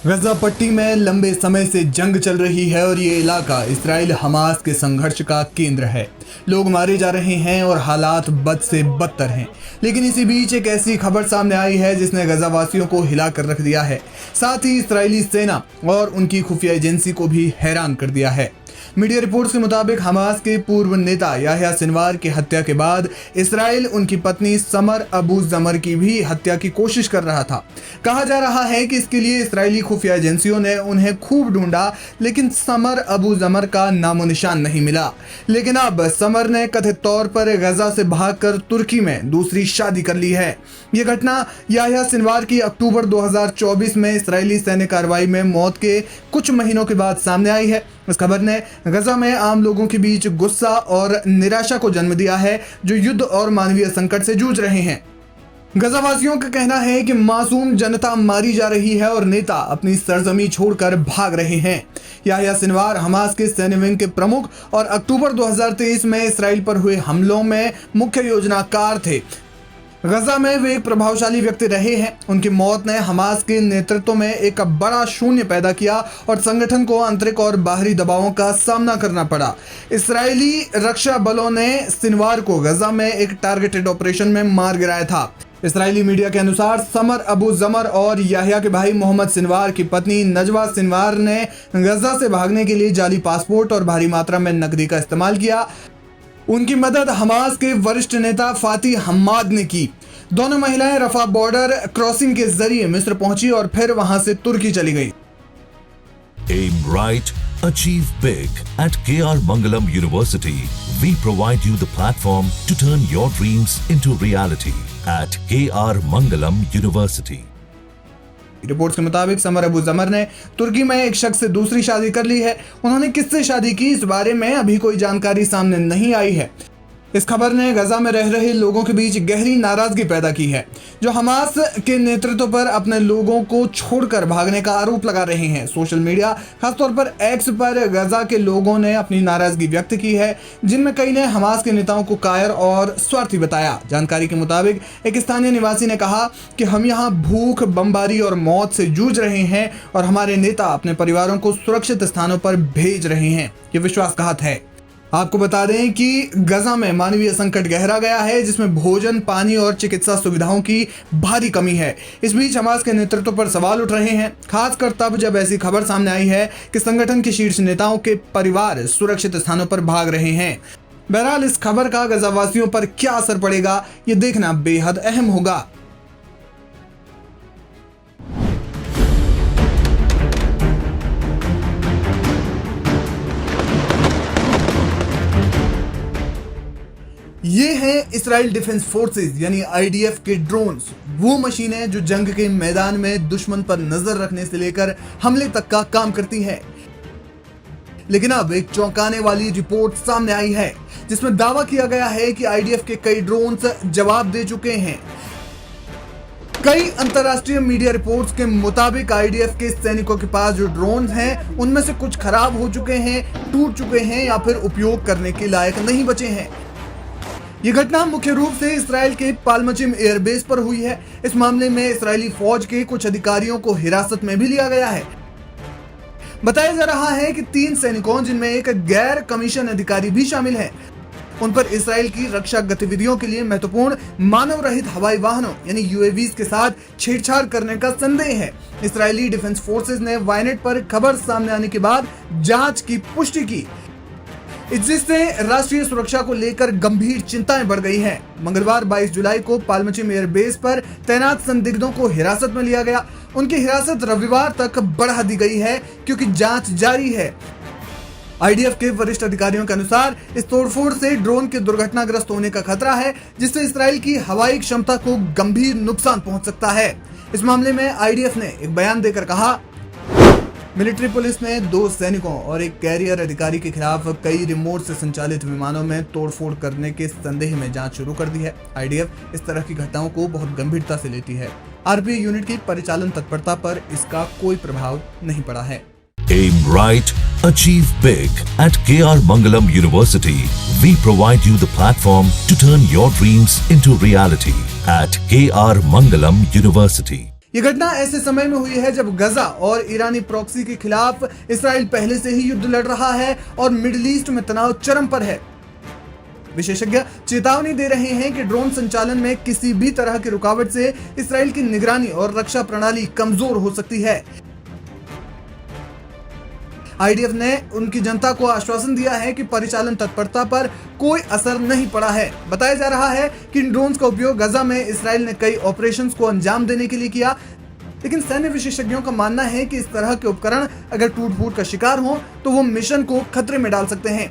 गजा पट्टी में लंबे समय से जंग चल रही है और ये इलाका इसराइल हमास के संघर्ष का केंद्र है। लोग मारे जा रहे हैं और हालात बद से बदतर हैं। लेकिन इसी बीच एक ऐसी खबर सामने आई है जिसने गजावासियों को हिला कर रख दिया है, साथ ही इस्राएली सेना और उनकी खुफिया एजेंसी को भी हैरान कर दिया है। मीडिया रिपोर्ट्स के मुताबिक हमास के पूर्व नेता याह्या सिनवार की हत्या के बाद इसराइल उनकी पत्नी समर अबू जमर की भी हत्या की कोशिश कर रहा था। कहा जा रहा है कि इसके लिए इस्राएली खुफिया एजेंसियों ने उन्हें खूब ढूंढा, लेकिन समर अबू जमर का नामो निशान नहीं मिला। लेकिन अब समर ने कथित तौर पर गजा से भागकर तुर्की में दूसरी शादी कर ली है। यह घटना याह्या सिनवार की अक्टूबर 2024 में इस्राएली सैन्य कार्रवाई में मौत के कुछ महीनों के बाद सामने आई है। इस खबर ने गजा में आम लोगों के बीच गुस्सा और निराशा को जन्म दिया है, जो युद्ध और मानवीय संकट से जूझ रहे हैं। गजावासियों का कहना है कि मासूम जनता मारी जा रही है और नेता अपनी सरजमी छोड़कर भाग रहे हैं। याह्या सिनवार हमास के सैन्य विंग के प्रमुख और अक्टूबर 2023 में इसराइल पर हुए हमलों में मुख्य योजनाकार थे। गजा में वे एक प्रभावशाली व्यक्ति रहे हैं। उनकी मौत ने हमास के नेतृत्व में एक बड़ा शून्य पैदा किया और संगठन को आंतरिक और बाहरी दबावों का सामना करना पड़ा। इस्राएली रक्षा बलों ने सिनवार को गजा में एक टारगेटेड ऑपरेशन में मार गिराया था। इस्राएली मीडिया के अनुसार समर अबू जमर और याह्या के भाई मोहम्मद सिनवार की पत्नी नजवा सिनवार ने गजा से भागने के लिए जाली पासपोर्ट और भारी मात्रा में नकदी का इस्तेमाल किया। उनकी मदद हमास के वरिष्ठ नेता फाती हम्माद ने की। दोनों महिलाएं रफा बॉर्डर क्रॉसिंग के जरिए मिस्र पहुंची और फिर वहां से तुर्की चली गई। Aim right, achieve big. At KR Mangalam University, we provide you the platform to turn your dreams into reality. At KR Mangalam University. Reports के मुताबिक समर अबू जमर ने तुर्की में एक शख्स से दूसरी शादी कर ली है। उन्होंने किससे शादी की, इस बारे में अभी कोई जानकारी सामने नहीं आई है। इस खबर ने गजा में रह रहे लोगों के बीच गहरी नाराजगी पैदा की है, जो हमास के नेतृत्व पर अपने लोगों को छोड़कर भागने का आरोप लगा रहे हैं। सोशल मीडिया, खासतौर पर एक्स पर गजा के लोगों ने अपनी नाराजगी व्यक्त की है, जिनमें कई ने हमास के नेताओं को कायर और स्वार्थी बताया। जानकारी के मुताबिक एक स्थानीय निवासी ने कहा कि हम यहाँ भूख, बमबारी और मौत से जूझ रहे हैं और हमारे नेता अपने परिवारों को सुरक्षित स्थानों पर भेज रहे हैं। ये विश्वासघात है। आपको बता दें कि गजा में मानवीय संकट गहरा गया है, जिसमें भोजन, पानी और चिकित्सा सुविधाओं की भारी कमी है। इस बीच हमास के नेतृत्व पर सवाल उठ रहे हैं, खासकर तब जब ऐसी खबर सामने आई है कि संगठन के शीर्ष नेताओं के परिवार सुरक्षित स्थानों पर भाग रहे हैं। बहरहाल इस खबर का गजावासियों पर क्या असर पड़ेगा, ये देखना बेहद अहम होगा। ये हैं इस्राइल डिफेंस फोर्सेस यानी आईडीएफ के ड्रोन्स, वो मशीनें जो जंग के मैदान में दुश्मन पर नजर रखने से लेकर हमले तक का काम करती हैं। लेकिन अब एक चौंकाने वाली रिपोर्ट सामने आई है, जिसमें दावा किया गया है कि आईडीएफ के कई ड्रोन्स जवाब दे चुके हैं। कई अंतरराष्ट्रीय मीडिया रिपोर्ट्स के मुताबिक आईडीएफ के सैनिकों के पास जो ड्रोन हैं, उनमें से कुछ खराब हो चुके हैं, टूट चुके हैं या फिर उपयोग करने के लायक नहीं बचे हैं। ये घटना मुख्य रूप से इसराइल के पालमचिम एयरबेस पर हुई है। इस मामले में इस्राएली फौज के कुछ अधिकारियों को हिरासत में भी लिया गया है। बताया जा रहा है कि 3 सैनिकों, जिनमें एक गैर कमीशन अधिकारी भी शामिल है, उन पर इसराइल की रक्षा गतिविधियों के लिए महत्वपूर्ण मानव रहित हवाई वाहनों यानी यूएवीज के साथ छेड़छाड़ करने का संदेह है। इस्राएली डिफेंस फोर्सेस ने वायनेट पर खबर सामने आने के बाद जांच की पुष्टि की, जिससे राष्ट्रीय सुरक्षा को लेकर गंभीर चिंताएं बढ़ गई हैं। मंगलवार 22 जुलाई को पालमचिम एयरबेस पर तैनात संदिग्धों को हिरासत में लिया गया। उनकी हिरासत रविवार तक बढ़ा दी गई है क्योंकि जांच जारी है। आईडीएफ के वरिष्ठ अधिकारियों के अनुसार इस तोड़फोड़ से ड्रोन के दुर्घटनाग्रस्त होने का खतरा है, जिससे इसराइल की हवाई क्षमता को गंभीर नुकसान पहुंच सकता है। इस मामले में आईडीएफ ने एक बयान देकर कहा, मिलिट्री पुलिस ने 2 सैनिकों और एक कैरियर अधिकारी के खिलाफ कई रिमोट से संचालित विमानों में तोड़फोड़ करने के संदेह में जांच शुरू कर दी है। आईडीएफ इस तरह की घटनाओं को बहुत गंभीरता से लेती है। आरपीए यूनिट की परिचालन तत्परता पर इसका कोई प्रभाव नहीं पड़ा है। Aim right, achieve big. At KR Mangalam University, we provide you the platform to turn your dreams into reality. At KR Mangalam University. ये घटना ऐसे समय में हुई है जब गजा और ईरानी प्रॉक्सी के खिलाफ इसराइल पहले से ही युद्ध लड़ रहा है और मिडिल ईस्ट में तनाव चरम पर है। विशेषज्ञ चेतावनी दे रहे हैं कि ड्रोन संचालन में किसी भी तरह की रुकावट से इसराइल की निगरानी और रक्षा प्रणाली कमजोर हो सकती है। आईडीएफ ने उनकी जनता को आश्वासन दिया है कि परिचालन तत्परता पर कोई असर नहीं पड़ा है। बताया जा रहा है कि इन ड्रोन्स का उपयोग गजा में इसराइल ने कई ऑपरेशंस को अंजाम देने के लिए किया, लेकिन सैन्य विशेषज्ञों का मानना है कि इस तरह के उपकरण अगर टूट-फूट का शिकार हो तो वो मिशन को खतरे में डाल सकते हैं।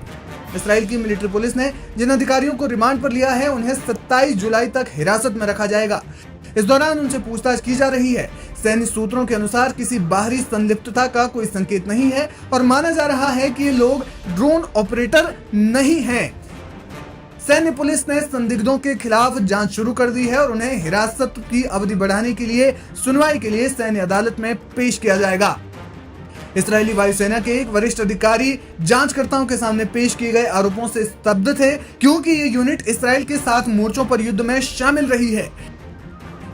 इसराइल की मिलिट्री पुलिस ने जिन अधिकारियों को रिमांड पर लिया है उन्हें 27 जुलाई तक हिरासत में रखा जाएगा। इस दौरान उनसे पूछताछ की जा रही है। सैन्य सूत्रों के अनुसार किसी बाहरी संलिप्तता का कोई संकेत नहीं है और माना जा रहा है कि ये लोग ड्रोन ऑपरेटर नहीं हैं। सैन्य पुलिस ने संदिग्धों के खिलाफ जांच शुरू कर दी है और उन्हें हिरासत की अवधि बढ़ाने के लिए सुनवाई के लिए सैन्य अदालत में पेश किया जाएगा। इस्राएली वायुसेना के एक वरिष्ठ अधिकारी जांचकर्ताओं के सामने पेश किए गए आरोपों से स्तब्ध थे, क्योंकि ये यूनिट इसराइल के 7 मोर्चों पर युद्ध में शामिल रही है।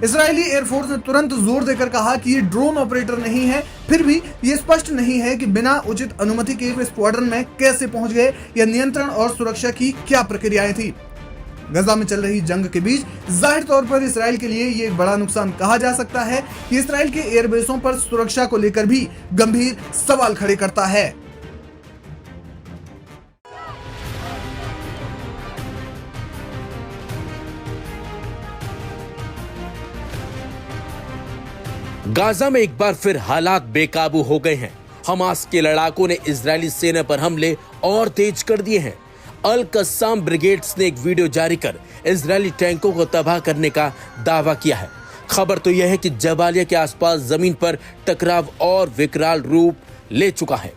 इस्राएली एयरफोर्स ने तुरंत जोर देकर कहा कि ये ड्रोन ऑपरेटर नहीं है। फिर भी ये स्पष्ट नहीं है कि बिना उचित अनुमति के वे स्क्वाड्रन में कैसे पहुंच गए या नियंत्रण और सुरक्षा की क्या प्रक्रियाएं थी। गजा में चल रही जंग के बीच जाहिर तौर पर इसराइल के लिए ये एक बड़ा नुकसान कहा जा सकता है कि इसराइल के एयरबेसों पर सुरक्षा को लेकर भी गंभीर सवाल खड़े करता है। गाजा में एक बार फिर हालात बेकाबू हो गए हैं। हमास के लड़ाकों ने इजरायली सेना पर हमले और तेज कर दिए हैं। अल कस्साम ब्रिगेड्स ने एक वीडियो जारी कर इजरायली टैंकों को तबाह करने का दावा किया है। खबर तो यह है कि जबालिया के आसपास जमीन पर टकराव और विकराल रूप ले चुका है।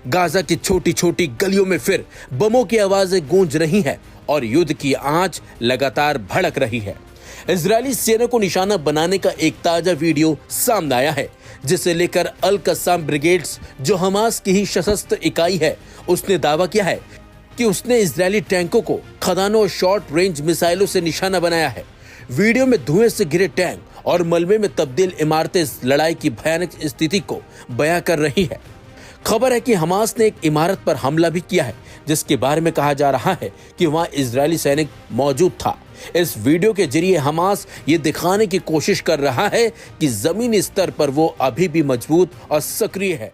गाजा की छोटी छोटी गलियों में फिर बमों की आवाजें गूंज रही हैं और युद्ध की आंच लगातार भड़क रही है। इजरायली सेना को निशाना बनाने का एक ताजा वीडियो सामने आया है, जिसे लेकर अल कस्साम ब्रिगेड्स, जो हमास की ही सशस्त्र इकाई है, उसने दावा किया है कि उसने इजरायली टैंकों को खदानों और शॉर्ट रेंज मिसाइलों से निशाना बनाया है। वीडियो में धुएं से घिरे टैंक और मलबे में तब्दील इमारतें इस लड़ाई की भयानक स्थिति को बयां कर रही है। खबर है कि हमास ने एक इमारत पर हमला भी किया है, जिसके बारे में कहा जा रहा है कि वहां इजरायली सैनिक मौजूद था। इस वीडियो के जरिए हमास ये दिखाने की कोशिश कर रहा है कि जमीनी स्तर पर वो अभी भी मजबूत और सक्रिय है।